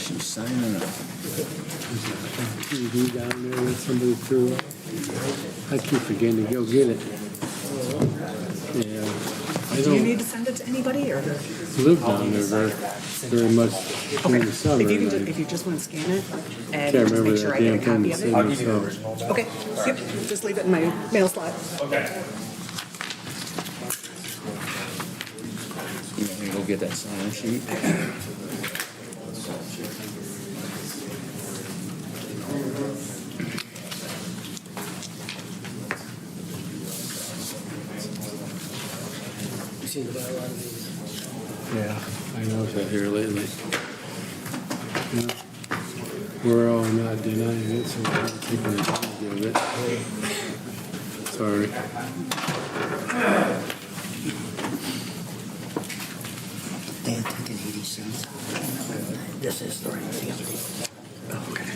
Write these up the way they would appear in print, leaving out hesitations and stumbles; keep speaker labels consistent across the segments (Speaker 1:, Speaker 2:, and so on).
Speaker 1: She's signing up.
Speaker 2: TV down there that somebody threw up. I keep forgetting to go get it. Yeah. I
Speaker 3: Do you
Speaker 2: don't
Speaker 3: need to send it to anybody, or?
Speaker 2: live down there very much during the summer.
Speaker 3: If you can,
Speaker 2: and I
Speaker 3: if you just want to scan it and
Speaker 2: can't
Speaker 3: just
Speaker 2: remember
Speaker 3: make sure
Speaker 2: that
Speaker 3: I get a
Speaker 2: damn thing
Speaker 3: copy
Speaker 2: to
Speaker 3: of
Speaker 2: say
Speaker 3: it.
Speaker 4: I'll give you the original.
Speaker 3: Okay, yep, just leave it in my mail slot.
Speaker 1: You want me to go get that sign sheet?
Speaker 2: Yeah, I noticed that here lately. Yeah. We're all not denying it, so we're not taking the time to give it. Sorry.
Speaker 5: They're taking 80 cents. This is the right deal.
Speaker 3: Okay.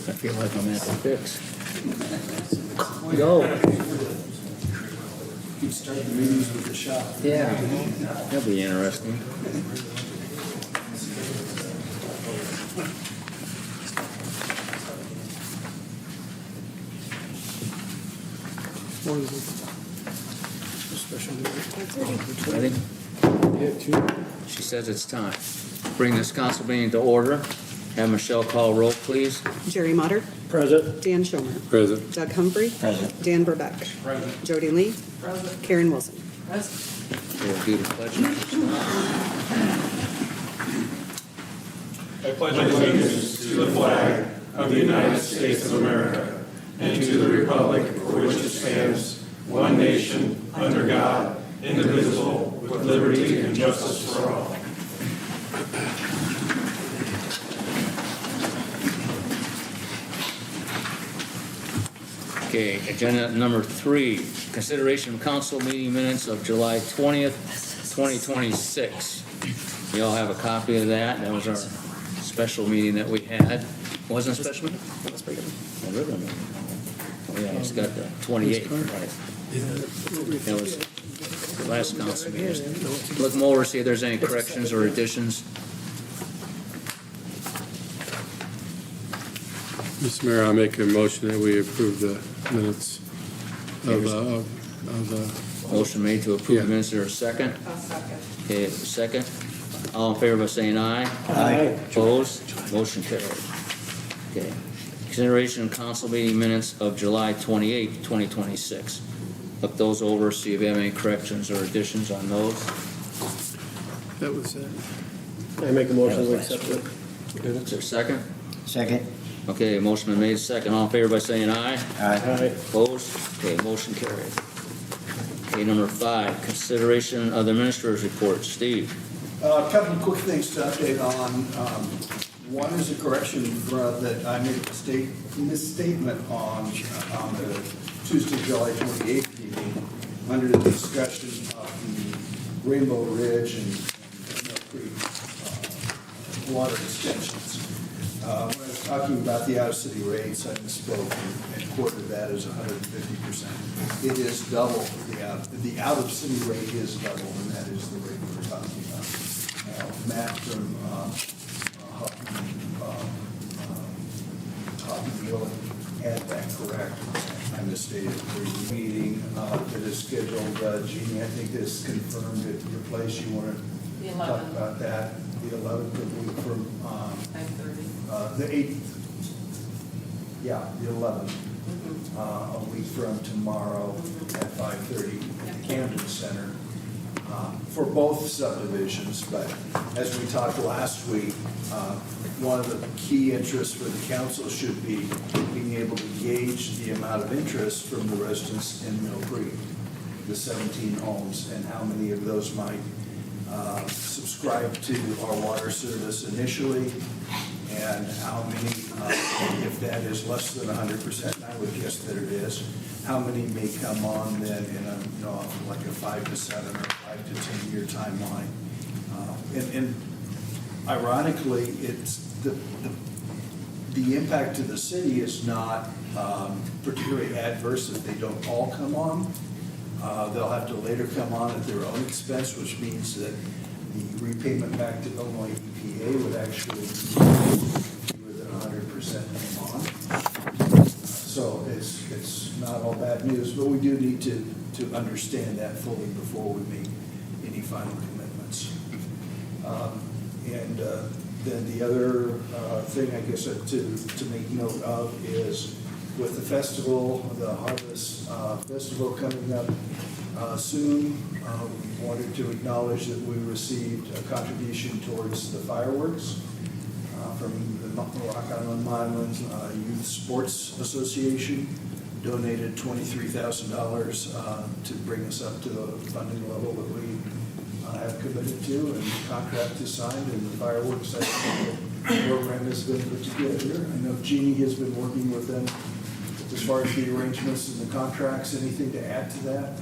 Speaker 1: I feel like I'm at the fix. Go.
Speaker 6: You start the meetings with the shop.
Speaker 1: Yeah, that'll be interesting. Ready?
Speaker 2: Yeah, two.
Speaker 1: She says it's time. Bring this council meeting to order. Have Michelle call roll, please.
Speaker 3: Jerry Motter,
Speaker 2: Present.
Speaker 3: Dan Schomer,
Speaker 2: Present.
Speaker 3: Doug Humphrey,
Speaker 5: Present.
Speaker 3: Dan Burbeck, Jody Lee, Karen Wilson.
Speaker 1: We'll do the pledge.
Speaker 7: I pledge allegiance to the flag of the United States of America and to the republic for which it stands, one nation, under God, indivisible, with liberty and justice for all.
Speaker 1: Okay, agenda number 3, consideration of council meeting minutes of July 20th, 2026. You all have a copy of that. That was our special meeting that we had. Wasn't it a special meeting?
Speaker 3: That was pretty good.
Speaker 1: A regular meeting. Oh, yeah, it's got the 28th, right. That was the last council meeting. Look them over, see if there's any corrections or additions.
Speaker 2: Mr. Mayor, I'll make a motion that we approve the minutes of
Speaker 1: Motion made to approve
Speaker 2: Yeah.
Speaker 1: the minutes. Is there a second? Okay, second. All in favor by saying aye?
Speaker 5: Aye.
Speaker 1: Opposed? Motion carried. Okay. Consideration of council meeting minutes of July 28th, 2026. Look those over, see if you have any corrections or additions on those.
Speaker 2: that was it.
Speaker 5: I make a motion to accept it.
Speaker 1: Is there a second?
Speaker 5: Second.
Speaker 1: Okay, motion been made second. All in favor by saying aye?
Speaker 5: Aye.
Speaker 1: Opposed? Okay, motion carried. Okay, number 5, consideration of the administrator's report. Steve?
Speaker 6: A couple of quick things to update on. One is a correction that I made a misstatement on the Tuesday, July 28th meeting under the discussion of the Rainbow Ridge and Mill Creek water extensions. When I was talking about the out-of-city rates, I misspoke and quoted that as 150%. It is double the out-of-city rate is double, and that is the rate we're talking about. Matt from Hoppy will had that correct. I misstated the meeting that is scheduled. Jeannie, I think is confirmed at your place. You want
Speaker 8: The
Speaker 6: to
Speaker 8: 11th.
Speaker 6: talk about that? The 11th, the week from
Speaker 8: 5:30.
Speaker 6: the 8th. Yeah, the 11th. A week from tomorrow at 5:30 at the Camden Center. for both subdivisions, but as we talked last week, one of the key interests for the council should be being able to gauge the amount of interest from the residents in Mill Creek, the 17 homes, and how many of those might subscribe to our water service initially, and how many, if that is less than 100%, and I would guess that it is, how many may come on then in a, like a 5 to 7 or 5 to 10 year timeline. And ironically, it's the impact to the city is not particularly adverse if they don't all come on. They'll have to later come on at their own expense, which means that the repayment back to Illinois EPA would actually be fewer than 100% come on. So it's not all bad news, but we do need to understand that fully before we make any final commitments. And then the other thing I guess to make note of is with the festival, the Harvest Festival coming up soon, we wanted to acknowledge that we received a contribution towards the fireworks from the Rock Island Milan Youth Sports Association, donated $23,000 to bring us up to the funding level that we have committed to, and the contract is signed, and the fireworks program has been put together. I know Jeannie has been working with them as far as the arrangements and the contracts. Anything to add to that?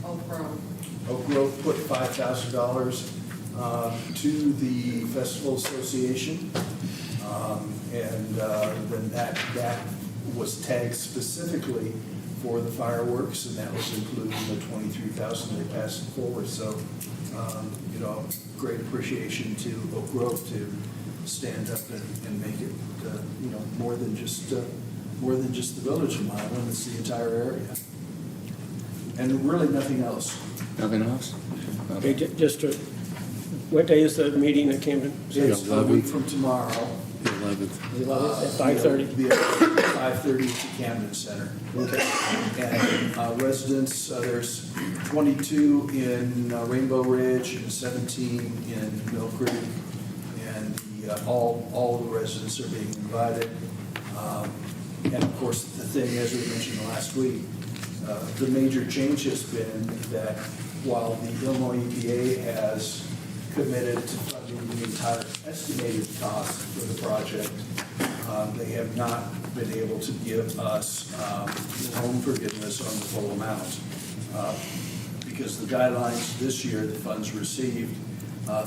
Speaker 6: Oak Grove put $5,000 to the Festival Association, and then that was tagged specifically for the fireworks, and that was included in the $23,000 they passed forward. So, great appreciation to Oak Grove to stand up and make it, more than just the village of Milan. It's the entire area, and really nothing else.
Speaker 1: Nothing else?
Speaker 4: Okay, just to, what day is the meeting at Camden?
Speaker 6: It's a week from tomorrow.
Speaker 2: The 11th.
Speaker 4: At 5:30?
Speaker 6: Be at 5:30 at the Camden Center. And residents, there's 22 in Rainbow Ridge and 17 in Mill Creek. And all the residents are being invited. And of course, the thing, as we mentioned last week, the major change has been that while the Illinois EPA has committed to funding the entire estimated cost for the project, they have not been able to give us loan forgiveness on the full amount. Because the guidelines this year, the funds received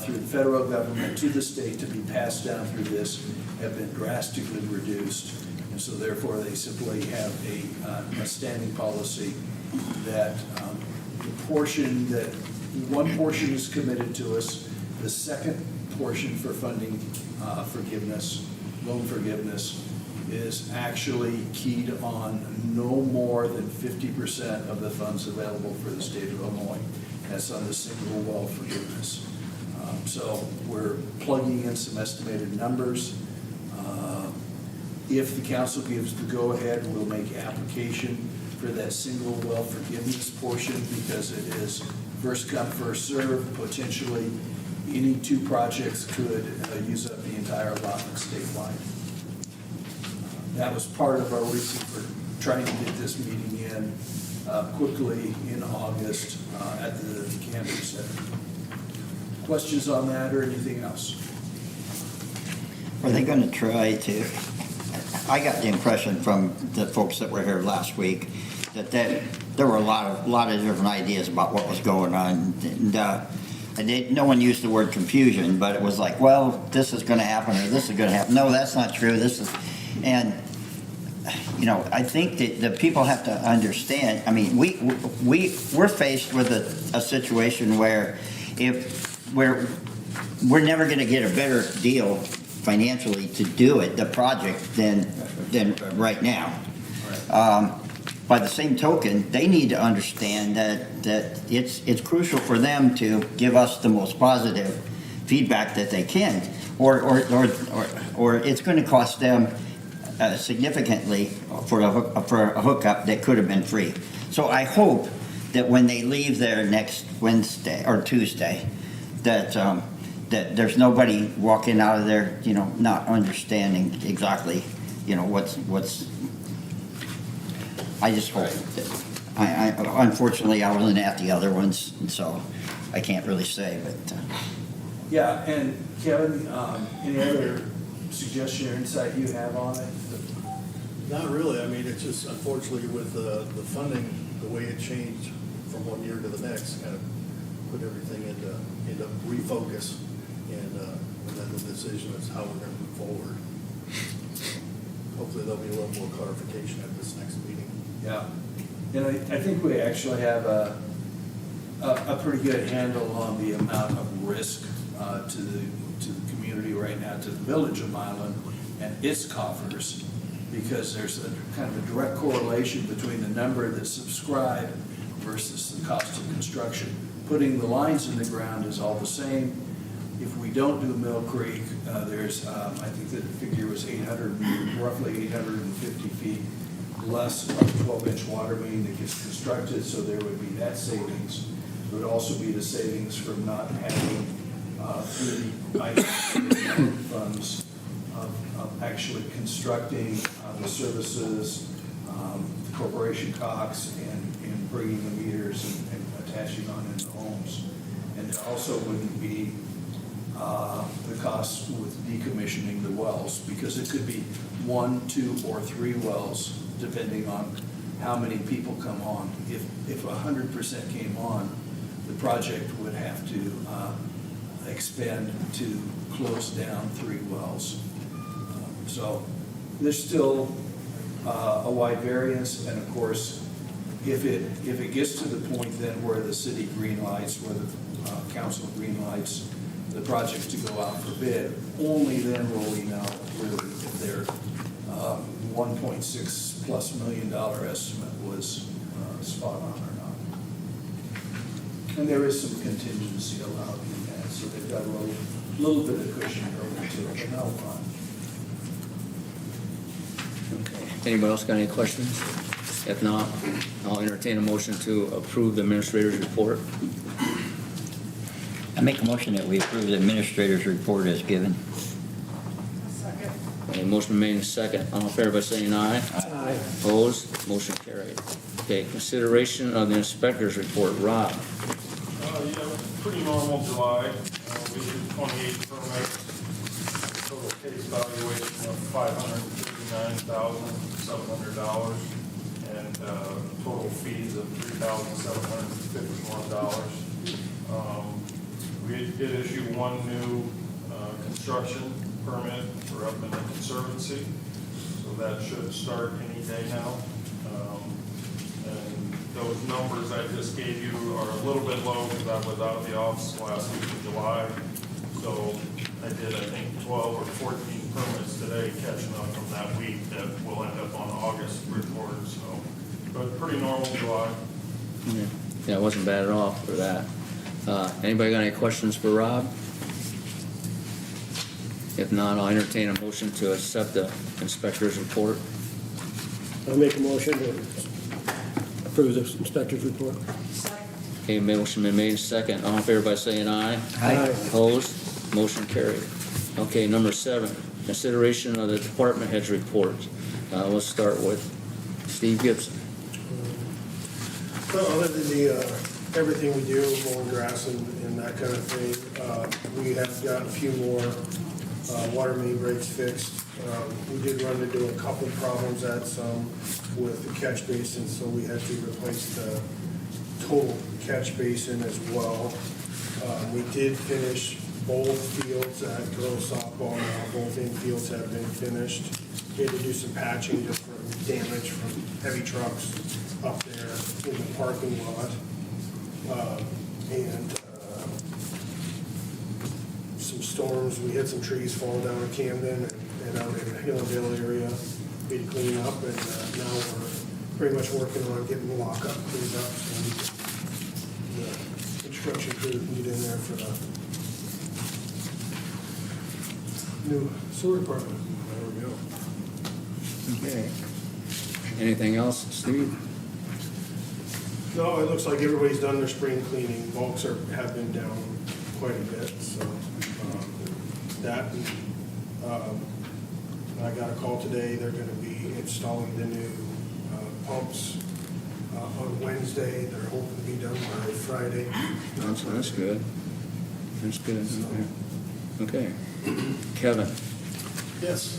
Speaker 6: through the federal government to the state to be passed down through this have been drastically reduced. And so therefore, they simply have a standing policy that one portion is committed to us. The second portion for funding forgiveness, loan forgiveness, is actually keyed on no more than 50% of the funds available for the state of Illinois. That's on the single well forgiveness. So we're plugging in some estimated numbers. If the council gives the go-ahead, we'll make application for that single well forgiveness portion, because it is first come, first served. Potentially, any two projects could use up the entire allotment statewide. That was part of our reason for trying to get this meeting in quickly in August at the Camden Center. Questions on that or anything else?
Speaker 5: Are they going to try to, I got the impression from the folks that were here last week that there were a lot of different ideas about what was going on. And no one used the word confusion, but it was like, well, this is going to happen or this is going to happen. No, that's not true. And I think that the people have to understand. I mean, we're faced with a situation where if we're never going to get a better deal financially to do the project than right now. By the same token, they need to understand that it's crucial for them to give us the most positive feedback that they can, or it's going to cost them significantly for a hookup that could have been free. So I hope that when they leave there next Wednesday or Tuesday, that, that there's nobody walking out of there, you know, not understanding exactly, you know, what's, I just hope that, unfortunately, I wasn't at the other ones, and so I can't really say, but,
Speaker 6: Yeah, and Kevin, any other suggestion or insight you have on it?
Speaker 9: Not really. I mean, it's just unfortunately with the funding, the way it changed from one year to the next, kind of put everything into refocus and then the decision is how we're going to move forward. Hopefully there'll be a little more clarification at this next meeting.
Speaker 6: Yeah, and I think we actually have a pretty good handle on the amount of risk to the community right now, to the village of Milan and its coffers, because there's a kind of a direct correlation between the number that subscribe versus the cost of construction. Putting the lines in the ground is all the same. If we don't do Mill Creek, there's, I think the figure was roughly 850 feet less of 12-inch water main that gets constructed, so there would be that savings. There would also be the savings from not having the IDA funds of actually constructing the services, the corporation costs, and bringing the meters and attaching on into homes. And there also wouldn't be the costs with decommissioning the wells, because it could be 1, 2, or 3 wells, depending on how many people come on. If 100% came on, the project would have to expand to close down 3 wells. So there's still a wide variance, and of course, if it gets to the point then where the city green lights, where the council green lights the project to go out for bid, only then will we know really if their $1.6+ million estimate was spot on or not. And there is some contingency allowed in that, so they've got a little bit of cushion over to it, but no fun.
Speaker 1: Okay. Anybody else got any questions? If not, I'll entertain a motion to approve the administrator's report.
Speaker 5: I make a motion that we approve the administrator's report as given.
Speaker 8: Second.
Speaker 1: A motion made in second. All in favor by saying aye.
Speaker 4: Aye.
Speaker 1: Opposed? Motion carried. Okay, consideration of the inspector's report. Rob?
Speaker 7: Yeah, pretty normal July. We did 28 permits, total case valuation of $559,700, and total fees of $3,751. We did issue 1 new construction permit for Upland Conservancy, so that should start any day now. And those numbers I just gave you are a little bit low because I was out of the office last week of July. So I did, I think, 12 or 14 permits today, catching up from that week that will end up on August report. So, but pretty normal July.
Speaker 1: Yeah, it wasn't bad at all for that. Anybody got any questions for Rob? If not, I'll entertain a motion to accept the inspector's report.
Speaker 4: I'll make a motion to approve the inspector's report.
Speaker 1: Okay, motion been made second. All in favor by saying aye.
Speaker 4: Aye.
Speaker 1: Opposed? Motion carried. Okay, number 7, consideration of the department heads report. Let's start with Steve Gibson.
Speaker 9: Well, other than everything we do, mowing grass and that kind of thing, we have got a few more water main breaks fixed. We did run into a couple problems at some with the catch basin, so we had to replace the total catch basin as well. We did finish both fields at girls softball now. Both infields have been finished. We had to do some patching just for damage from heavy trucks up there in the parking lot. And some storms. We had some trees fall down in Camden and out in the Hillendale area. We had to clean up, and now we're pretty much working on getting the lockup cleaned up so the construction crew can get in there for the new sewer department. There we go.
Speaker 1: Okay. Anything else, Steve?
Speaker 9: No, it looks like everybody's done their spring cleaning. Bulks have been down quite a bit, so, that, I got a call today, they're gonna be installing the new, pumps, on Wednesday. They're hoping to be done by Friday.
Speaker 1: That's good. That's good. Okay. Kevin?
Speaker 10: Yes,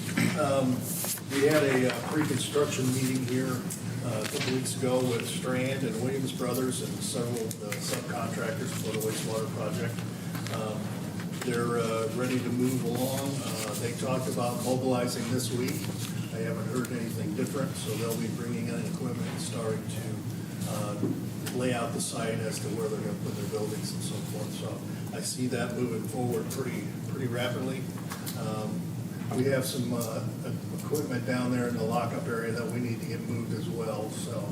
Speaker 10: we had a pre-construction meeting here a couple weeks ago with Strand and Williams Brothers and several of the subcontractors for the wastewater project. They're ready to move along. They talked about mobilizing this week. I haven't heard anything different, so they'll be bringing in equipment and starting to lay out the site as to where they're gonna put their buildings and so forth. So I see that moving forward pretty rapidly. We have some equipment down there in the lockup area that we need to get moved as well, so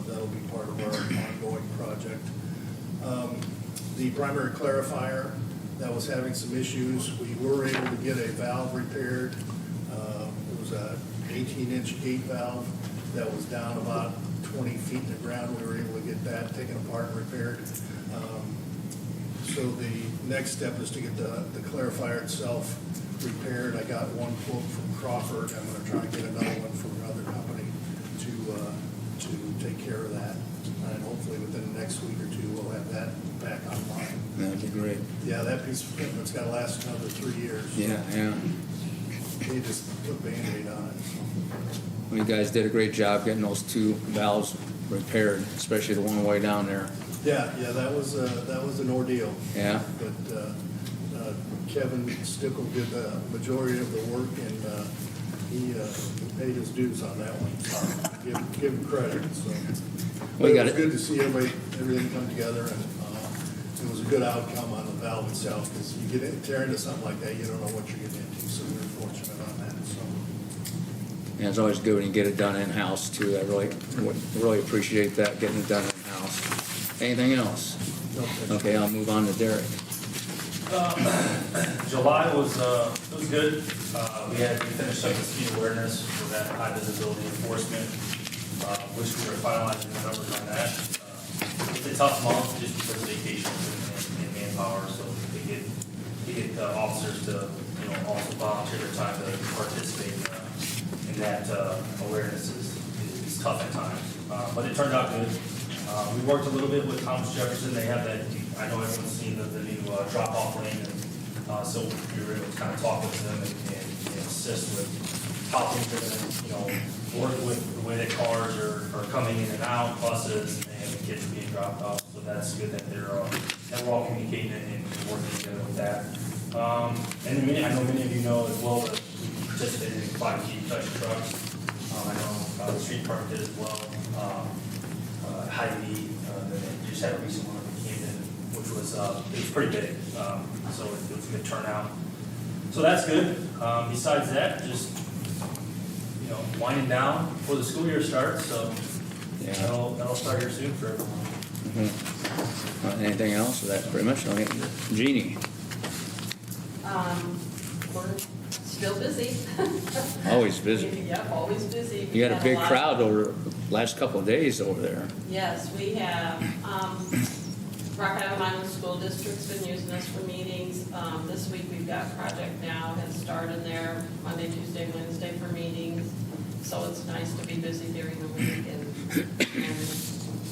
Speaker 10: that'll be part of our ongoing project. The primary clarifier that was having some issues, we were able to get a valve repaired. It was a 18-inch gate valve that was down about 20 feet in the ground. We were able to get that taken apart and repaired. So the next step is to get the clarifier itself repaired. I got one quote from Crawford. I'm gonna try and get another one from another company to take care of that. And hopefully within the next week or two, we'll have that back online.
Speaker 1: That'd be great.
Speaker 10: Yeah, that piece of equipment's gotta last another 3 years.
Speaker 1: Yeah.
Speaker 10: They just put a Band-Aid on it.
Speaker 1: Well, you guys did a great job getting those two valves repaired, especially the one way down there.
Speaker 10: Yeah, that was an ordeal.
Speaker 1: Yeah.
Speaker 10: But Kevin Stickle did the majority of the work, and he paid his dues on that one. So give him credit. So
Speaker 1: We got
Speaker 10: it was
Speaker 1: it.
Speaker 10: good to see everything come together, and it was a good outcome on the valve itself. Because you tear into something like that, you don't know what you're getting into. So we were fortunate on that. So.
Speaker 1: Yeah, it's always good when you get it done in-house too. I really appreciate that, getting it done in-house. Anything else? Okay, I'll move on to Derek.
Speaker 11: July was good. We finished up the speed awareness for that high visibility enforcement, which we are finalizing the numbers on that. It's a tough month just because of vacations and manpower, so to get officers to, also volunteer their time to participate in that awareness is tough at times. But it turned out good. We worked a little bit with Thomas Jefferson. They have that, I know everyone's seen the new drop-off lane, and so we were able to kind of talk with them and assist with how things are going to, work with the way that cars are coming in and out, buses, and the kids are being dropped off. So that's good that that we're all communicating and working together with that. And I know many of you know as well that we participated in 5G touch trucks. I know the street department did as well. Hy-Vee, they just had a recent one that came in, which was it was pretty big, so it was a good turnout. So that's good. Besides that, just winding down before the school year starts. So
Speaker 1: Yeah.
Speaker 11: that'll start here soon for everyone.
Speaker 1: Anything else? That's pretty much on it. Jeannie,
Speaker 8: We're still busy.
Speaker 1: always busy.
Speaker 8: Yep, always busy.
Speaker 1: You had a
Speaker 8: We
Speaker 1: big
Speaker 8: lot-
Speaker 1: crowd over the last couple of days over there.
Speaker 8: Yes, we have, Rock Island School District's been using us for meetings. This week we've got Project Now has started there Monday, Tuesday, Wednesday for meetings. So it's nice to be busy during the week and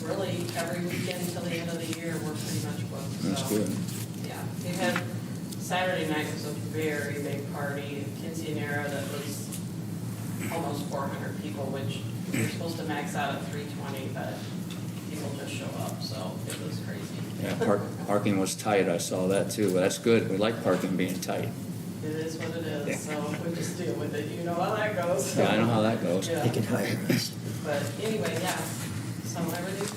Speaker 8: really every weekend until the end of the year, we're pretty much booked.
Speaker 1: That's
Speaker 8: So,
Speaker 1: good.
Speaker 8: Yeah, we had, Saturday night was a very big party, quinceanera that was almost 400 people, which we were supposed to max out at 320, but people just show up, so it was crazy.
Speaker 1: Yeah, parking was tight. I saw that too. But that's good. We like parking being tight.
Speaker 8: It is what it
Speaker 1: Yeah.
Speaker 8: is, so we just deal with it, you know how that goes.
Speaker 1: Yeah, I know how that goes.
Speaker 8: Yeah.
Speaker 5: They can hire us.
Speaker 8: But anyway, yeah, so everything,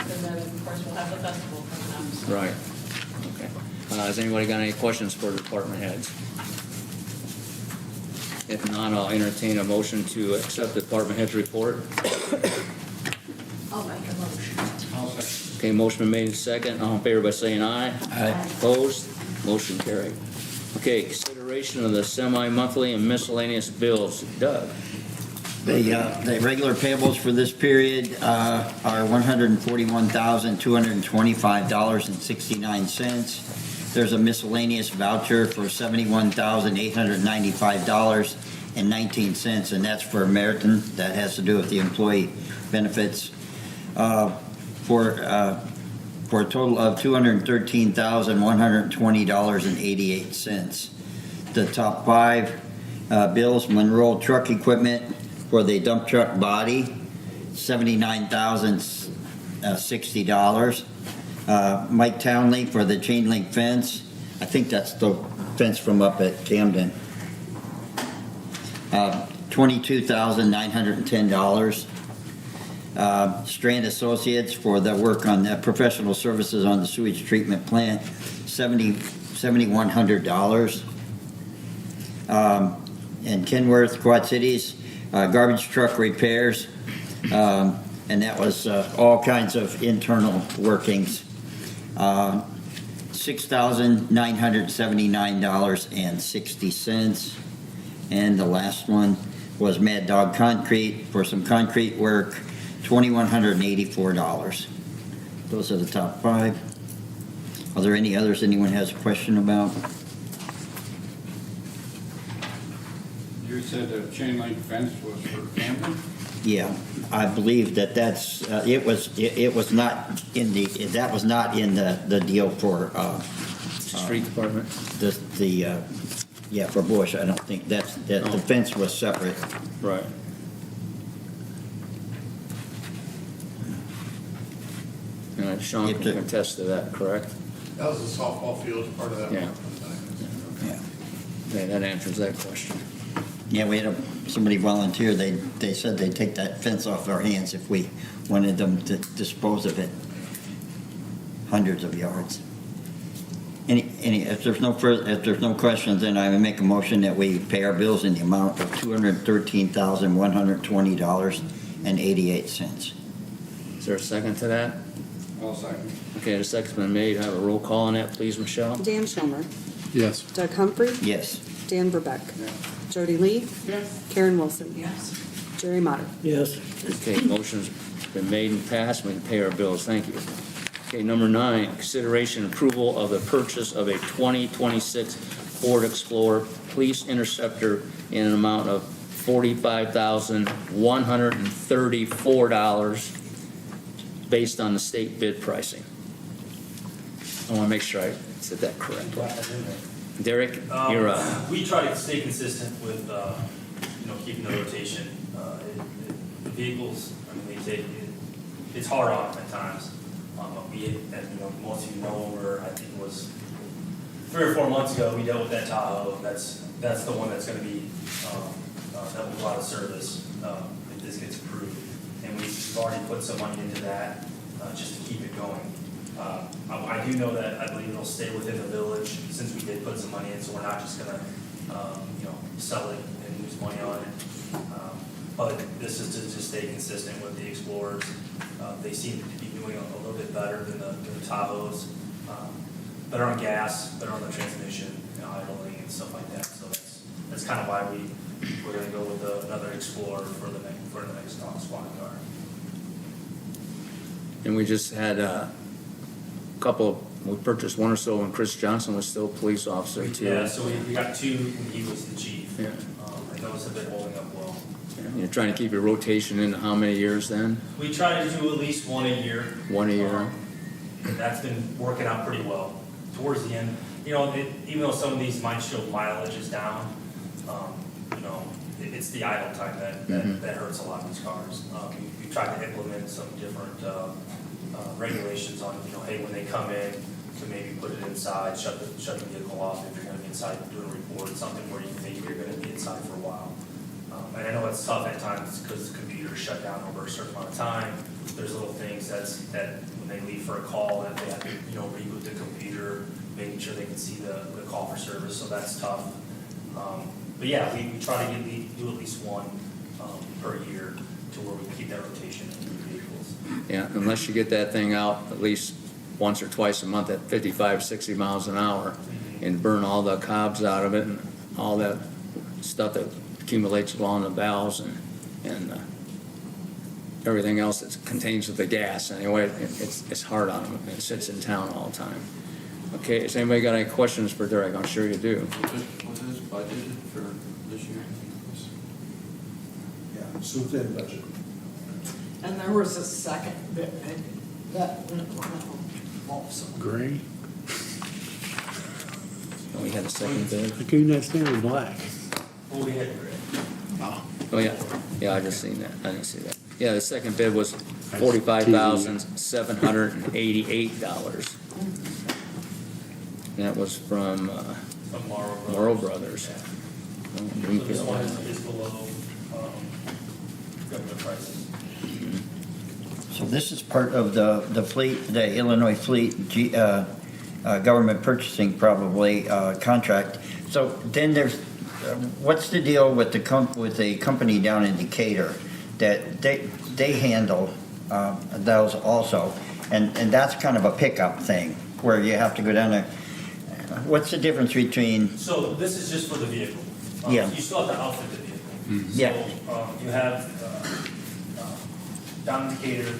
Speaker 8: and then of course we'll have the festival coming up. so.
Speaker 1: Right. Okay. Has anybody got any questions for the department heads? If not, I'll entertain a motion to accept the department head's report.
Speaker 8: I'll make a motion.
Speaker 1: Okay, motion been made in second. All in favor by saying aye.
Speaker 5: Aye.
Speaker 1: Opposed? Motion carried. Okay, consideration of the semi-monthly and miscellaneous bills. Doug?
Speaker 5: The regular payables for this period are $141,225.69. There's a miscellaneous voucher for $71,895.19, and that's for Meriton. That has to do with the employee benefits. For a total of $213,120.88. The top five bills: Monroe Truck Equipment for the dump truck body, $79,060. Mike Townley for the chain link fence. I think that's the fence from up at Camden. $22,910. Strand Associates for the work on the professional services on the sewage treatment plant, $7,100. And Kenworth Quad Cities garbage truck repairs, and that was all kinds of internal workings. $6,979.60. And the last one was Mad Dog Concrete for some concrete work, $2,184. Those are the top five. Are there any others anyone has a question about?
Speaker 7: You said the chain link fence was for Camden?
Speaker 5: Yeah, I believe that it was not in the deal for
Speaker 1: Street Department.
Speaker 5: for Bush. I don't think the fence was separate.
Speaker 1: Right. Sean
Speaker 5: If
Speaker 1: can
Speaker 5: the-
Speaker 1: contest to that, correct?
Speaker 10: That was a softball field, part of that.
Speaker 1: Yeah.
Speaker 10: one.
Speaker 5: Yeah.
Speaker 1: Yeah, that answers that question.
Speaker 5: Yeah, we had somebody volunteer. They said they'd take that fence off our hands if we wanted them to dispose of it. Hundreds of yards. If there's no questions, then I would make a motion that we pay our bills in the amount of $213,120.88.
Speaker 1: Is there a second to that?
Speaker 7: I'll second.
Speaker 1: Okay, the second's been made. Have a roll call on that, please, Michelle.
Speaker 3: Dan Schomer,
Speaker 2: Yes.
Speaker 3: Doug Humphrey,
Speaker 5: Yes.
Speaker 3: Dan Verbeck, Jody Lee, Karen Wilson, Jerry Motter.
Speaker 4: Yes.
Speaker 1: Okay, motion's been made and passed. We can pay our bills. Thank you. Okay, number 9, consideration and approval of the purchase of a 2026 Ford Explorer Police Interceptor in an amount of $45,134 based on the state bid pricing. I want to make sure I said that correctly. Derek, you're up.
Speaker 11: We try to stay consistent with, keeping the rotation. The vehicles, they take, it's hard on them at times. Most of you know, I think it was 3 or 4 months ago, we dealt with that Tahoe. That's the one that's going to be, that will go out of service if this gets approved. And we've already put some money into that just to keep it going. I do know that I believe it'll stay within the village since we did put some money in, so we're not just gonna, sell it and lose money on it. But this is to just stay consistent with the Explorers. They seem to be doing a little bit better than the Tahoes. Better on gas, better on the transmission, idling and stuff like that. So that's kind of why we're gonna go with another Explorer for the next dog squad car.
Speaker 1: And we just had we purchased one or so when Chris Johnson was still a police officer too.
Speaker 11: Yeah, so we got 2 when he was the chief.
Speaker 1: Yeah.
Speaker 11: And those have been holding up well.
Speaker 1: You're trying to keep your rotation in how many years then?
Speaker 11: We try to do at least 1 a year.
Speaker 1: 1 a year?
Speaker 11: That's been working out pretty well. Towards the end, even though some of these might show mileage is down, it's the idle time that hurts a lot of these cars. We tried to implement some different regulations on, hey, when they come in, to maybe put it inside, shut the vehicle off if you're going to be inside doing a report, something where you think you're going to be inside for a while. And I know it's tough at times because the computer's shut down over a certain amount of time. There's little things that when they leave for a call, that they have to, reboot the computer, making sure they can see the call for service. So that's tough. But yeah, we try to do at least 1 per year to where we keep that rotation in the vehicles.
Speaker 1: Yeah, unless you get that thing out at least once or twice a month at 55, 60 miles an hour and burn all the cobs out of it and all that stuff that accumulates along the valves and and everything else that contains the gas. Anyway, it's hard on them. It sits in town all the time. Okay, has anybody got any questions for Derek? I'm sure you do.
Speaker 7: What is budgeted for this year?
Speaker 6: Yeah, it's within budget.
Speaker 12: And there was a second bid, that, also.
Speaker 2: Gray?
Speaker 1: We had a second bid.
Speaker 2: How can you not stand in black?
Speaker 11: Well, we had grid.
Speaker 1: Oh, yeah, I just seen that. I didn't see that. Yeah, the second bid was $45,788. That was from
Speaker 11: From Morrow Brothers.
Speaker 1: Morrow Brothers.
Speaker 11: Yeah.
Speaker 1: Oh,
Speaker 11: So this
Speaker 1: Greenfield.
Speaker 11: one is below, government prices.
Speaker 5: So this is part of the fleet, the Illinois Fleet government purchasing probably contract. So then there's, what's the deal with the company down in Decatur that they handle those also? And that's kind of a pickup thing where you have to go down there. What's the difference between,
Speaker 11: So this is just for the vehicle.
Speaker 5: Yeah.
Speaker 11: You still have to outfit the vehicle.
Speaker 5: Yeah.
Speaker 11: So, you have, down in Decatur,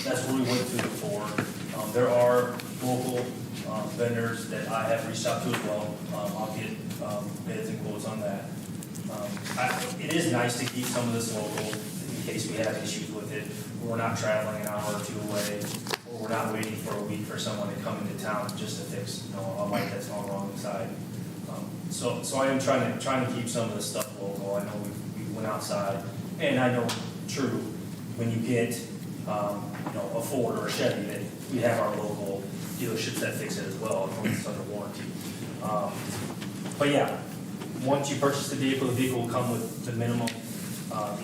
Speaker 11: that's where we went through before. There are local, vendors that I have reached out to as well. I'll get, bids and quotes on that. It is nice to keep some of this local in case we have issues with it. We're not traveling an hour or two away, or we're not waiting for a week for someone to come into town just to fix, a light that's gone wrong inside. So I am trying to keep some of this stuff local. I know we went outside, and I know, true, when you get, a Ford or a Chevy, that we have our local dealerships that fix it as well, as long as it's under warranty. But yeah, once you purchase the vehicle will come with the minimum, a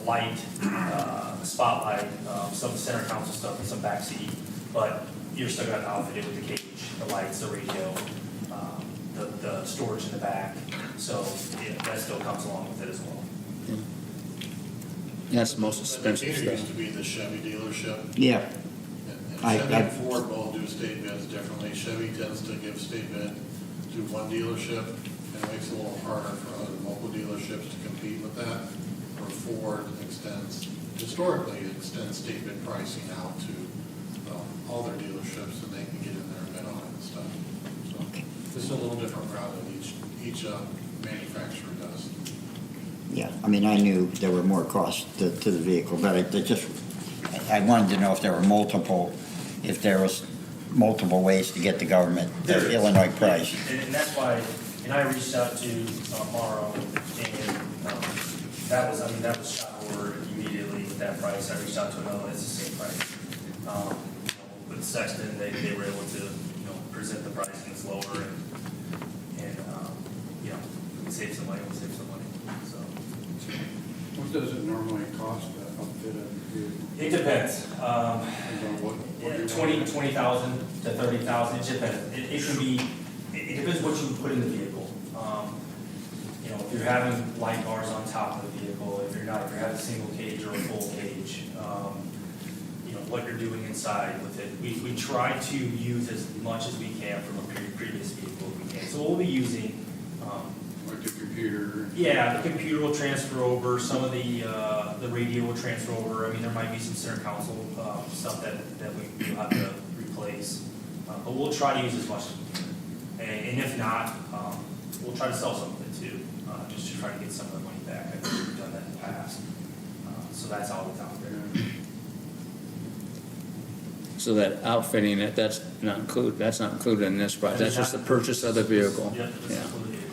Speaker 11: light, a spotlight, some center console stuff, and some backseat. But you're still gonna outfit it with the cage, the lights, the radio, the storage in the back. So that still comes along with it as well.
Speaker 1: That's the most expensive
Speaker 7: Decatur used
Speaker 1: stuff.
Speaker 7: to be the Chevy dealership.
Speaker 5: yeah,
Speaker 7: And
Speaker 5: I-
Speaker 7: Chevy
Speaker 5: I-
Speaker 7: and Ford both do state bids differently. Chevy tends to give state bid to one dealership, and it makes it a little harder for other local dealerships to compete with that. Where Ford historically extends state bid pricing out to all their dealerships, and they can get in there and bid on it and stuff. So this is a little different route that each manufacturer does.
Speaker 5: yeah. I mean, I knew there were more costs to the vehicle, but I wanted to know if there was multiple ways to get the government,
Speaker 11: There is.
Speaker 5: the Illinois price.
Speaker 11: And that's why, and I reached out to Morrow, and that was shot ordered immediately with that price. I reached out to another, it's the same price. With Sexton, they were able to, present the pricing is lower and we save some money, so.
Speaker 7: What does it normally cost to outfit a vehicle?
Speaker 11: It depends.
Speaker 7: Depends on what you want.
Speaker 11: 20,000 to 30,000, it depends. It should be, it depends what you put in the vehicle. If you're having light bars on top of the vehicle, if you're having a single cage or a full cage, what you're doing inside with it. We try to use as much as we can from a previous vehicle if we can. So we'll be using,
Speaker 7: Like the computer?
Speaker 11: yeah, the computer will transfer over, some of the radio will transfer over. I mean, there might be some center console stuff that we have to replace. But we'll try to use as much as we can. And if not, we'll try to sell some of it too, just to try to get some of the money back. I think we've done that in the past. So that's always out there.
Speaker 1: So that outfitting it, that's not included in this price. That's just the purchase of the vehicle.
Speaker 11: Yep, this
Speaker 1: Yeah.
Speaker 11: is for the vehicle.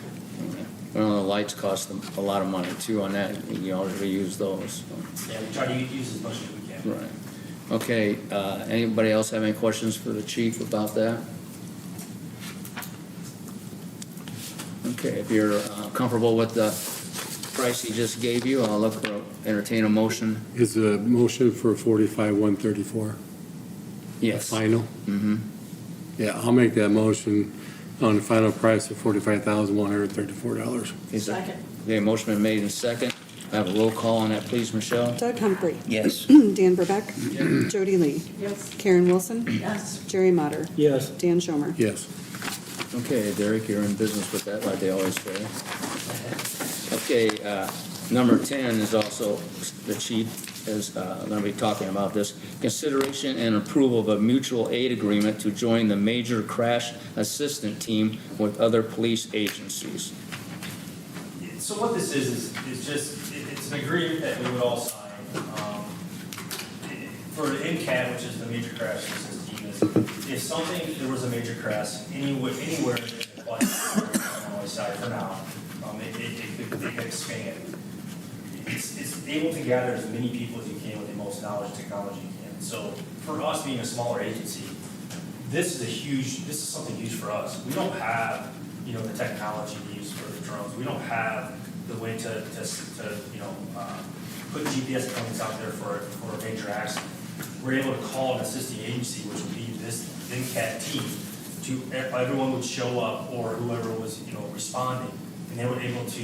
Speaker 1: Well, the lights cost them a lot of money too on that. You already use those.
Speaker 11: Yeah, we try to use as much as we can.
Speaker 1: Right. Okay, anybody else have any questions for the chief about that? Okay, if you're comfortable with the price he just gave you, I'll entertain a motion.
Speaker 2: Is a motion for 45,134
Speaker 1: Yes.
Speaker 2: final?
Speaker 1: Mm-hmm.
Speaker 2: Yeah, I'll make that motion on the final price of $45,134.
Speaker 12: Second.
Speaker 1: Okay, motion been made in second. Have a roll call on that, please, Michelle.
Speaker 3: Doug Humphrey.
Speaker 5: Yes.
Speaker 3: Dan Burbeck. Jody Lee.
Speaker 12: Yes.
Speaker 3: Karen Wilson.
Speaker 12: Yes.
Speaker 3: Jerry Motter.
Speaker 4: Yes.
Speaker 3: Dan Schomer.
Speaker 2: Yes.
Speaker 1: Okay, Derek, you're in business with that, like they always say. Okay, Number 10 is also, the chief is going to be talking about this. Consideration and approval of a mutual aid agreement to join the major crash assistant team with other police agencies.
Speaker 11: So what this is just, it's an agreement that we would all sign. For the NCAD, which is the major crash assistance team, is if something, there was a major crash anywhere in the Illinois side for now, it could expand. It's able to gather as many people as you can with the most knowledge and technology you can. So for us being a smaller agency, this is something huge for us. We don't have, the technology to use for the drones. We don't have the way to put GPS coordinates out there for a major accident. We're able to call an assisting agency, which would be this NCAT team, everyone would show up, or whoever was, responding, and they were able to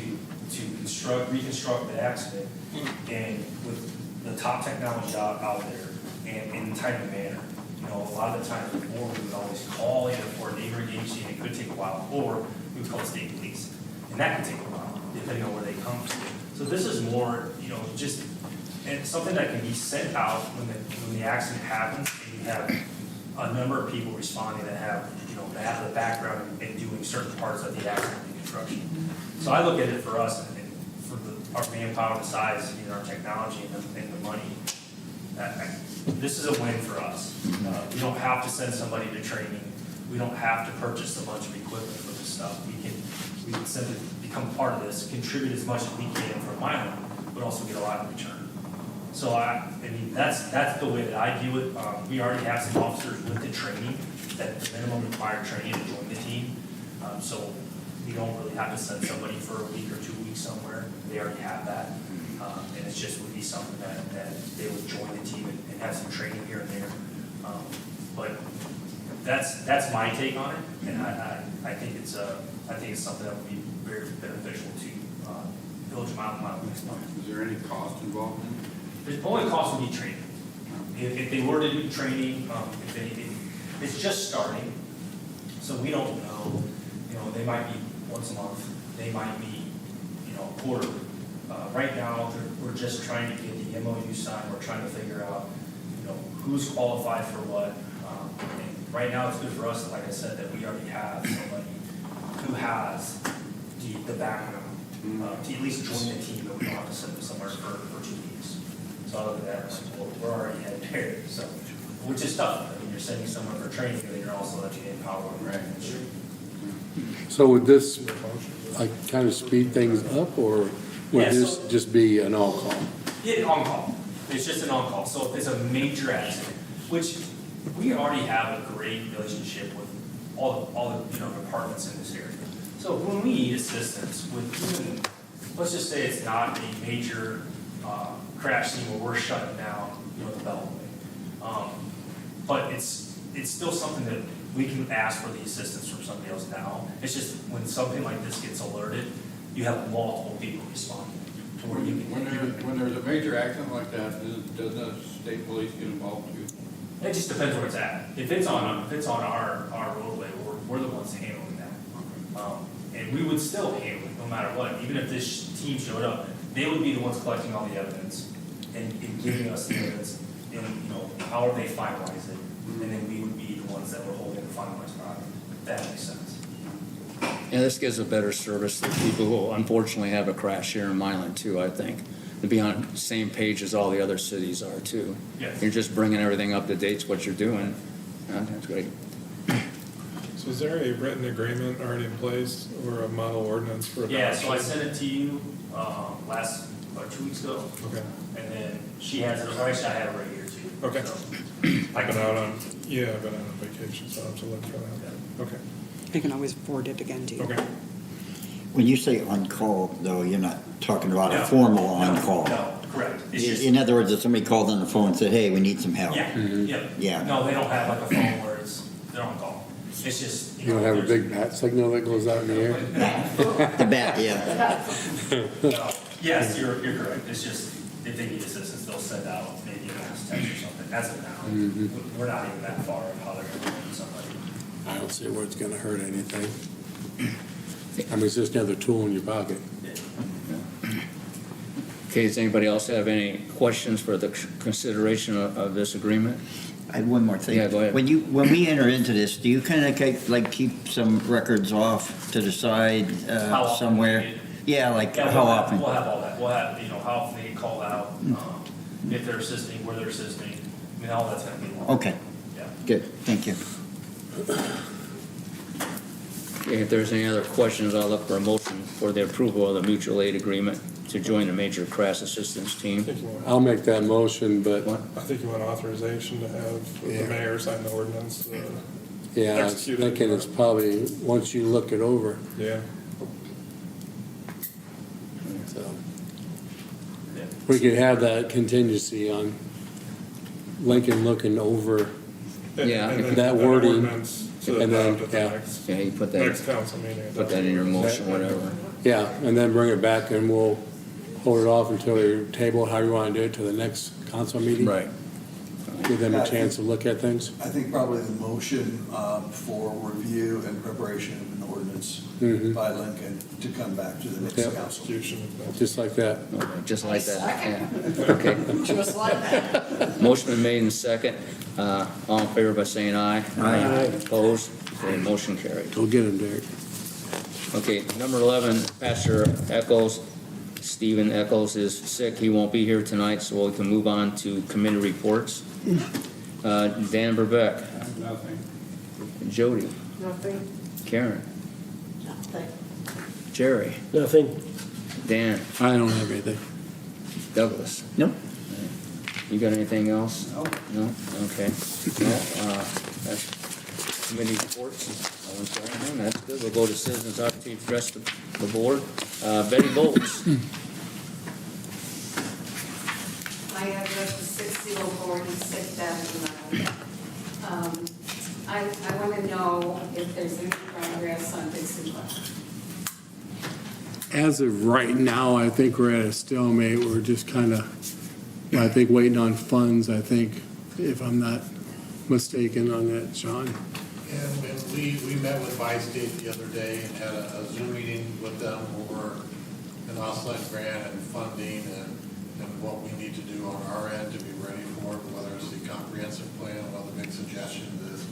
Speaker 11: reconstruct the accident, and with the top technology out there, and in a timely manner. A lot of the times before, we would always call either for a neighboring agency, and it could take a while, or we would call the state police, and that could take a while, depending on where they come from. So this is more, just, and something that can be sent out when the accident happens, and you have a number of people responding that have, that have the background in doing certain parts of the accident reconstruction. So I look at it for us, and for our manpower, the size, our technology, and the money. This is a win for us. We don't have to send somebody to training. We don't have to purchase a bunch of equipment for this stuff. We can simply become part of this, contribute as much as we can for Milan, but also get a lot in return. So that's the way that I view it. We already have some officers with the training, that the minimum required training to join the team. So we don't really have to send somebody for a week or 2 weeks somewhere. They already have that. And it just would be something that they would join the team and have some training here and there. But that's my take on it, and I think it's something that would be very beneficial to Village of Milan next month.
Speaker 7: Is there any cost involved in it?
Speaker 11: The only cost would be training. If they were to do training, it's just starting, so we don't know. They might be once a month. They might be, quarterly. Right now, we're just trying to get the MOU signed. We're trying to figure out, who's qualified for what. And right now, it's good for us, like I said, that we already have somebody who has the background to at least join the team, but we don't have to send them somewhere for 2 weeks. So other than that, we're already headed there. So, which is tough. I mean, you're sending someone for training, but then you're also letting in power. Right.
Speaker 2: So would this, kind of speed things up, or would this just be an on-call?
Speaker 11: Yeah, on-call. It's just an on-call. So if it's a major accident, which we already have a great relationship with all the departments in this area. So when we need assistance with even, let's just say it's not a major crash scene where we're shutting down, the Beltway. But it's still something that we can ask for the assistance from somebody else now. It's just when something like this gets alerted, you have multiple people responding to where you can.
Speaker 7: When there's a major accident like that, does the state police get involved too?
Speaker 11: It just depends where it's at. If it's on our roadway, we're the ones handling that. And we would still handle it no matter what. Even if this team showed up, they would be the ones collecting all the evidence and giving us the evidence, and however they finalize it, and then we would be the ones that were holding the finalized product. If that makes sense.
Speaker 1: And this gives a better service to people who unfortunately have a crash here in Milan too, I think. To be on the same page as all the other cities are too.
Speaker 11: Yes.
Speaker 1: You're just bringing everything up to date, what you're doing. That's great.
Speaker 13: So is there a written agreement already in place or a model ordinance for adoption?
Speaker 11: Yeah, so I sent it to you 2 weeks ago.
Speaker 13: Okay.
Speaker 11: And then she has it, or actually I have it right here too.
Speaker 13: Okay.
Speaker 11: So,
Speaker 13: I've been out on vacation, so I'll have to look for that. Okay.
Speaker 3: I can always forward it again to you.
Speaker 13: Okay.
Speaker 5: When you say on-call, though, you're not talking about a formal on-call.
Speaker 11: No, correct. It's just,
Speaker 5: In other words, if somebody called on the phone and said, hey, we need some help.
Speaker 11: yeah.
Speaker 5: Yeah.
Speaker 11: No, they don't have like a phone where they're on call. It's just,
Speaker 2: You don't have a big bat signal that goes out in the air?
Speaker 5: The bat, yeah.
Speaker 11: No. Yes, you're correct. It's just, if they need assistance, they'll send out maybe a mass text or something. As of now, we're not even that far of how they're going to find somebody.
Speaker 2: I don't see where it's gonna hurt anything. I mean, it's just another tool in your pocket.
Speaker 1: Okay, does anybody else have any questions for the consideration of this agreement?
Speaker 5: I have one more thing.
Speaker 1: Yeah, go ahead.
Speaker 5: When we enter into this, do you kind of keep some records off to the side
Speaker 11: How often
Speaker 5: somewhere?
Speaker 11: we need it.
Speaker 5: Yeah, like
Speaker 11: Yeah,
Speaker 5: how
Speaker 11: we'll have-
Speaker 5: often?
Speaker 11: We'll have all that. We'll have, how often they get called out, if they're assisting, where they're assisting. I mean, all that's gonna be one.
Speaker 5: Okay,
Speaker 11: Yeah.
Speaker 5: good, thank you.
Speaker 1: Okay, if there's any other questions, I'll look for a motion for the approval of the mutual aid agreement to join the major crash assistance
Speaker 13: I
Speaker 1: team.
Speaker 13: think you want,
Speaker 2: I'll make that motion, but,
Speaker 13: I think you want authorization to have the
Speaker 2: Yeah.
Speaker 13: mayor sign the ordinance.
Speaker 2: yeah, I was
Speaker 13: Executed.
Speaker 2: thinking it's probably, once you look it over,
Speaker 13: Yeah.
Speaker 2: so.
Speaker 11: Yeah.
Speaker 2: We could have that contingency on Lincoln looking over,
Speaker 1: Yeah,
Speaker 13: And then
Speaker 2: that wording,
Speaker 13: ordinance to
Speaker 2: and then,
Speaker 13: adopt at the
Speaker 2: yeah.
Speaker 13: next,
Speaker 1: Yeah, you put
Speaker 13: next
Speaker 1: that,
Speaker 13: council meeting.
Speaker 1: put that in your motion, whatever.
Speaker 2: yeah, and then bring it back and we'll hold it off until your table, how you want to do it, to the next council meeting.
Speaker 1: Right.
Speaker 2: Give them a chance to look at things.
Speaker 6: I think probably the motion for review and preparation of an ordinance
Speaker 2: Mhm.
Speaker 6: by Lincoln to come back to the next
Speaker 2: Yeah.
Speaker 6: council.
Speaker 13: Execution of that.
Speaker 2: Just like that.
Speaker 1: Okay, just like that,
Speaker 12: Second.
Speaker 1: yeah. Okay.
Speaker 12: Just like that.
Speaker 1: Motion been made in second. All in favor by saying aye.
Speaker 5: Aye.
Speaker 1: Opposed? Okay, motion carried.
Speaker 2: Go get them, Derek.
Speaker 1: Okay, number 11, Pastor Eccles, Stephen Eccles is sick. He won't be here tonight, so we can move on to committee reports. Dan Burbeck.
Speaker 13: Nothing.
Speaker 1: Jody.
Speaker 12: Nothing.
Speaker 1: Karen.
Speaker 12: Nothing.
Speaker 1: Jerry.
Speaker 4: Nothing.
Speaker 1: Dan.
Speaker 2: I don't have anything.
Speaker 1: Douglas.
Speaker 5: Nope.
Speaker 1: You got anything else?
Speaker 6: No.
Speaker 1: No? Okay. No, that's committee reports. No one's got anything. That's good. We'll go to citizens opportunity to address the board. Betty Bowles.
Speaker 14: My address is 6046 Avenue. I want to know if there's any progress on Dixon Park.
Speaker 2: As of right now, I think we're at a stalemate. We're just kind of, I think, waiting on funds, I think, if I'm not mistaken on that, Sean.
Speaker 10: And we met with Bi-State the other day and had a Zoom meeting with them over an offset grant and funding and what we need to do on our end to be ready for it, whether it's the comprehensive plan. One of the big suggestions is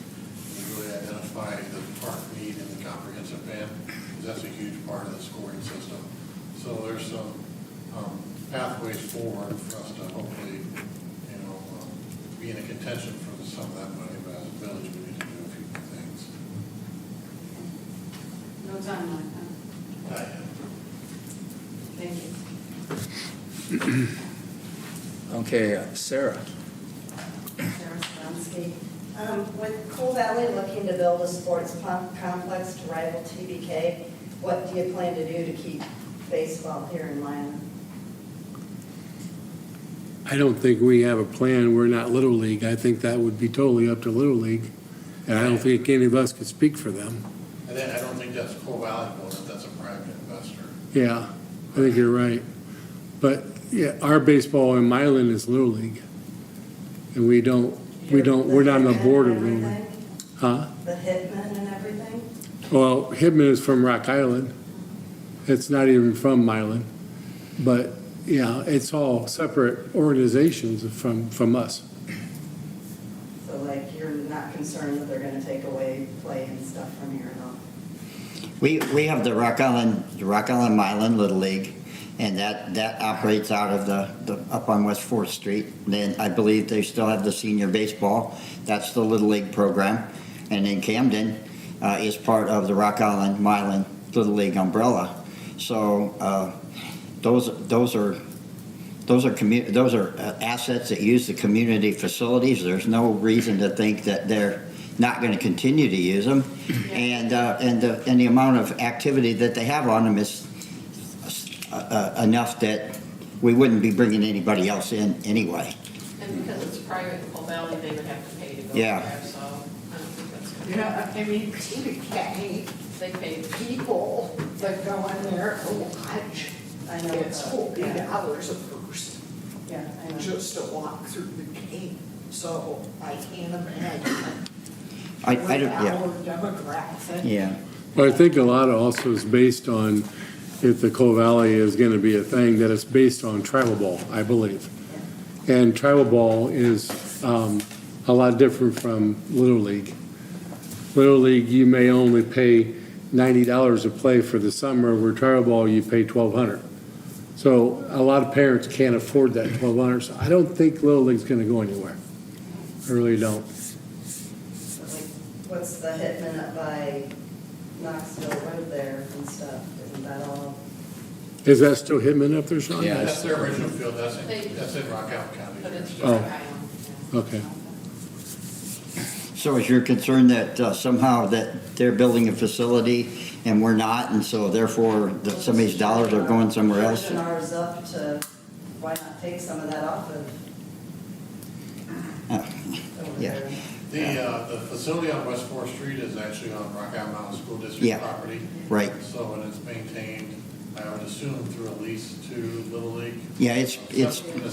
Speaker 10: really identify the park need in the comprehensive plan, because that's a huge part of the scoring system. So there's some pathways forward for us to hopefully, be in a contention for some of that money, but as a village, we need to do a few more things.
Speaker 14: No timeline, huh?
Speaker 10: Not yet.
Speaker 14: Thank you.
Speaker 1: Okay, Sarah.
Speaker 15: Sarah Stronsky. With Coal Valley looking to build a sports complex to rival TBK, what do you plan to do to keep baseball here in Milan?
Speaker 2: I don't think we have a plan. We're not Little League. I think that would be totally up to Little League. And I don't think any of us could speak for them.
Speaker 10: And then I don't think that's Coal Valley building, that's a private investor.
Speaker 2: Yeah, I think you're right. But, yeah, our baseball in Milan is Little League. And we're not on the board of Little League. Huh?
Speaker 15: The Hitman and everything?
Speaker 2: Well, Hibman is from Rock Island. It's not even from Milan. But, yeah, it's all separate organizations from us.
Speaker 15: So like, you're not concerned that they're gonna take away play and stuff from here at all?
Speaker 5: We have the Rock Island Milan Little League, and that operates out of the up on West 4th Street. Then I believe they still have the senior baseball. That's the Little League program. And then Camden is part of the Rock Island Milan Little League umbrella. So those are assets that use the community facilities. There's no reason to think that they're not going to continue to use them, and the amount of activity that they have on them is enough that we wouldn't be bringing anybody else in anyway.
Speaker 8: And because it's private in Coal Valley, they would have to pay to go
Speaker 5: Yeah.
Speaker 8: there, so I don't think that's good.
Speaker 12: Yeah, I mean, TBK,
Speaker 8: They pay.
Speaker 12: people that go in there to watch,
Speaker 15: I know.
Speaker 12: it's $40 a person
Speaker 15: Yeah, I know.
Speaker 12: just to walk through the game. So I can't imagine
Speaker 5: I
Speaker 12: with
Speaker 5: don't, yeah,
Speaker 12: our demographic.
Speaker 5: yeah.
Speaker 2: But I think a lot of also is based on if the Coal Valley is gonna be a thing, that it's based on travel ball, I believe. And travel ball is, a lot different from Little League. Little League, you may only pay $90 to play for the summer, where travel ball, you pay $1,200. So a lot of parents can't afford that $1,200, so I don't think Little League's gonna go anywhere. I really don't.
Speaker 15: Like, what's the Hitman up by Knoxville Road there and stuff? Isn't that all?
Speaker 2: Is that still Hitman up there, Sean?
Speaker 1: Yeah.
Speaker 7: That's their original field, that's in Rock Island
Speaker 8: But
Speaker 7: County.
Speaker 8: it's just
Speaker 2: Oh.
Speaker 8: Island.
Speaker 2: Okay.
Speaker 5: So is your concern that somehow that they're building a facility and we're not, and so therefore that some of these dollars are going somewhere else?
Speaker 15: Pushing ours up to, why not take some of that off of over
Speaker 5: Yeah.
Speaker 15: there?
Speaker 7: The facility on West Fourth Street is actually on Rock Island Mountain School District
Speaker 5: Yeah.
Speaker 7: property.
Speaker 5: Right.
Speaker 7: So, and it's maintained, I would assume, through a lease to Little League.
Speaker 5: Yeah, it's,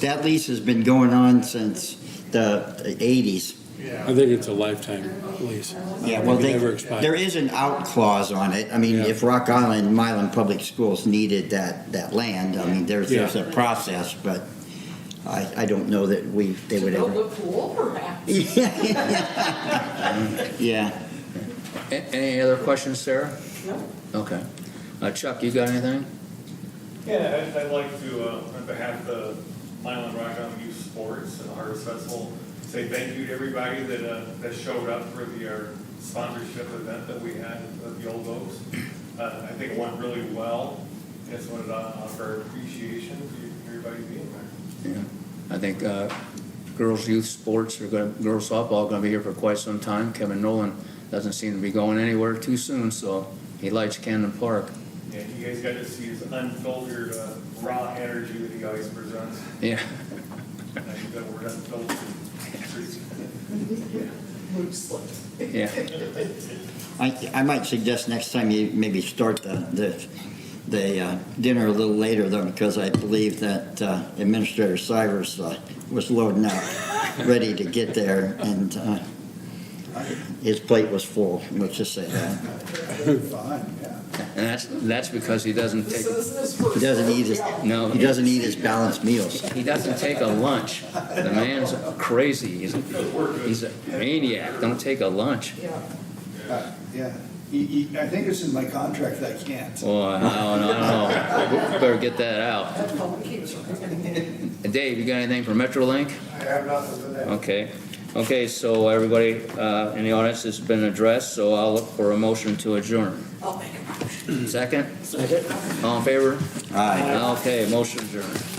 Speaker 5: that lease has been going on since the 80s.
Speaker 7: Yeah.
Speaker 2: I think it's a lifetime lease.
Speaker 5: Yeah, well,
Speaker 2: It never expires.
Speaker 5: there is an out clause on it. I mean,
Speaker 2: Yeah.
Speaker 5: if Rock Island, Milan Public Schools needed that land, I mean, there's a process, but I don't know that they would
Speaker 8: Build
Speaker 5: ever.
Speaker 8: a pool perhaps.
Speaker 5: Yeah.
Speaker 1: Any other questions, Sarah?
Speaker 15: No.
Speaker 1: Okay. Chuck, you got anything?
Speaker 16: Yeah, I'd like to, on behalf of the Milan Rock Island Youth Sports and Harvest Festival, say thank you to everybody that showed up for the sponsorship event that we had at the Old Oaks. I think it went really well. Just wanted to offer appreciation for everybody being there.
Speaker 1: Yeah. I think girls' youth sports girls' softball are going to be here for quite some time. Kevin Nolan doesn't seem to be going anywhere too soon, so he likes Camden Park.
Speaker 16: Yeah, you guys got to see his unfiltered, raw energy that he always presents.
Speaker 1: Yeah.
Speaker 16: I think that word unfiltered.
Speaker 1: Yeah.
Speaker 5: I might suggest next time you maybe start the dinner a little later though, because I believe that Administrator Cyrus was loading up, ready to get there, and his plate was full, let's just say that.
Speaker 6: Fine, yeah.
Speaker 1: And that's because he doesn't take,
Speaker 5: He doesn't eat his,
Speaker 1: No.
Speaker 5: he doesn't eat his balanced meals.
Speaker 1: he doesn't take a lunch. The man's crazy. He's a maniac. Don't take a lunch.
Speaker 15: Yeah.
Speaker 6: Yeah. I think it's in my contract that I can't.
Speaker 1: Well, I don't know. We better get that out. Dave, you got anything for MetroLink?
Speaker 9: I have nothing today.
Speaker 1: Okay. Okay, so everybody in the audience has been addressed, so I'll look for a motion to adjourn.
Speaker 8: I'll make a motion.
Speaker 1: Second? Second. All in favor?
Speaker 5: Aye.
Speaker 1: Okay, motion adjourned.